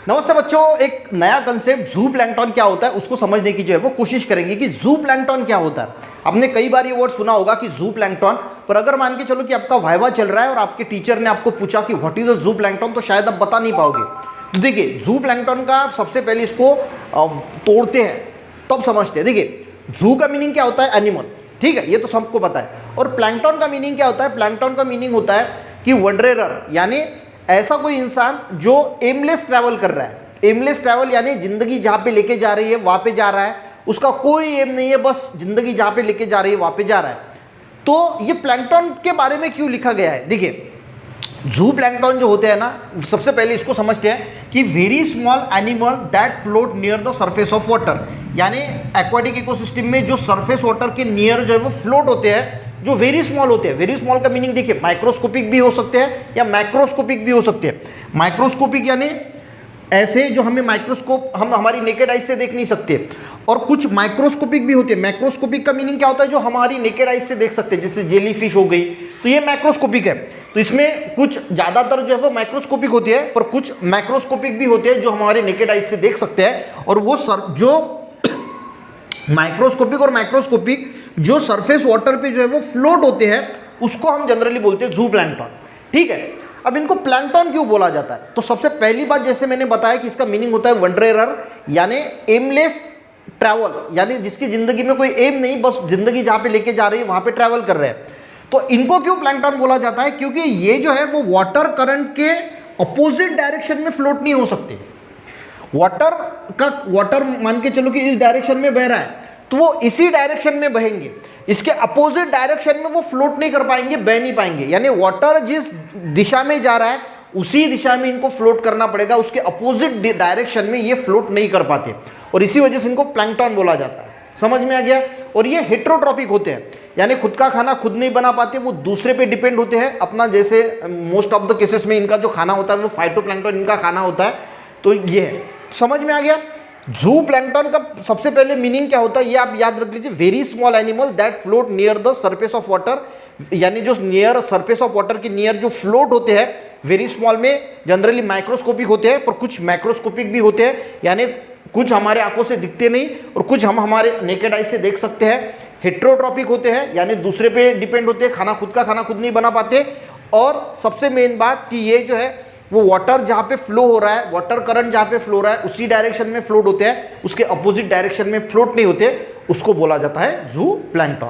नमस्ते बच्चों, एक नया कंसेप्ट जू प्लैंकटन क्या होता है उसको समझने की जो है वो कोशिश करेंगे कि जू प्लैंकटन क्या होता है। आपने कई बार ये वर्ड सुना होगा कि जू प्लैंकटन, पर अगर मान के चलो कि आपका वाइवा चल रहा है और आपके टीचर ने आपको पूछा कि व्हाट इज अ जू प्लैंकटन, तो शायद आप बता नहीं पाओगे। तो देखिए, जू प्लैंकटन का सबसे पहले इसको तोड़ते हैं तब समझते हैं। देखिए, जू का मीनिंग क्या होता है? एनिमल, ठीक है, ये तो सबको पता है। और प्लैंकटन का मीनिंग क्या होता है? प्लैंकटन का मीनिंग होता है कि वंडरेरर, यानी ऐसा कोई इंसान जो एमलेस ट्रैवल कर रहा है। एमलेस ट्रैवल यानी जिंदगी जहां पे लेके जा रही है वहां पे जा रहा है, उसका कोई एम नहीं है, बस जिंदगी जहां पे लेके जा रही है वहां पे जा रहा है। तो ये प्लैंकटन के बारे में क्यों लिखा गया है? देखिए, जू प्लैंकटन जो होते हैं ना, सबसे पहले इसको समझते हैं कि very small animal that float near the surface of water, यानी एक्वाटिक इकोसिस्टम में जो सरफेस वाटर के नियर जो है वो फ्लोट होते हैं, जो वेरी स्मॉल होते हैं। वेरी स्मॉल का मीनिंग देखिए, माइक्रोस्कोपिक भी हो सकते हैं या मैक्रोस्कोपिक भी हो सकते हैं। माइक्रोस्कोपिक यानी ऐसे जो हमें माइक्रोस्कोप हम हमारी नेकेड आइज से देख नहीं सकते, और कुछ माइक्रोस्कोपिक भी होते हैं। मैक्रोस्कोपिक का मीनिंग क्या होता है? जो हमारी नेकेड आइज से देख सकते हैं, जैसे जेली फिश हो गई, तो ये मैक्रोस्कोपिक है। तो इसमें कुछ ज़्यादातर जो है वो माइक्रोस्कोपिक होती है, पर कुछ मैक्रोस्कोपिक भी होते हैं जो हमारे नेकेड आइज से देख सकते हैं। और वो जो माइक्रोस्कोपिक और मैक्रोस्कोपिक जो सरफेस वाटर पे जो है वो फ्लोट होते हैं, उसको हम जनरली बोलते हैं जू प्लैंकटन, ठीक है। अब इनको प्लैंकटन क्यों बोला जाता है? तो सबसे पहली बात, जैसे मैंने बताया कि इसका मीनिंग होता है वंडरेरर, यानी एमलेस ट्रैवल, यानी जिसकी जिंदगी में कोई एम नहीं, बस जिंदगी जहां पे लेके जा रही है वहां पे ट्रैवल कर रहे हैं। तो इनको क्यों प्लैंकटन बोला जाता है? क्योंकि ये जो है वो वाटर करंट के अपोजिट डायरेक्शन में फ्लोट नहीं हो सकते। वाटर मान के चलो कि इस डायरेक्शन में बह रहा है, तो वो इसी डायरेक्शन में बहेंगे, इसके अपोजिट डायरेक्शन में वो फ्लोट नहीं कर पाएंगे, बह नहीं पाएंगे। यानी वाटर जिस दिशा में जा रहा है उसी दिशा में इनको फ्लोट करना पड़ेगा, उसके अपोजिट डायरेक्शन में ये फ्लोट नहीं कर पाते, और इसी वजह से इनको प्लैंकटन बोला जाता है। समझ में आ गया? और ये हेटेरोट्रॉपिक होते हैं, यानी खुद का खाना खुद नहीं बना पाते, वो दूसरे पे डिपेंड होते हैं अपना। जैसे मोस्ट ऑफ द केसेस में इनका जो खाना होता है वो फाइटोप्लैंक्टन इनका खाना होता है। तो ये है, समझ में आ गया? जू प्लैंकटन का सबसे पहले मीनिंग क्या होता है ये आप याद रख लीजिए, very small animal that float near the surface of water, यानी जो नियर सरफेस ऑफ वाटर के नियर जो फ्लोट होते हैं, वेरी स्मॉल में जनरली माइक्रोस्कोपिक होते हैं, पर कुछ मैक्रोस्कोपिक भी होते हैं, यानी कुछ हमारे आंखों से दिखते नहीं और कुछ हम हमारे नेकेड आई से देख सकते हैं। हेटेरोट्रॉपिक होते हैं, यानी दूसरे पे डिपेंड होते हैं, खुद का खाना खुद नहीं बना पाते। और सबसे मेन बात कि ये जो है वो वाटर जहाँ पे फ्लो हो रहा है, वाटर करंट जहाँ पे फ्लो हो रहा है उसी डायरेक्शन में फ्लोट होते हैं, उसके अपोजिट डायरेक्शन में फ्लोट नहीं होते, उसको बोला जाता है जू प्लैंकटन।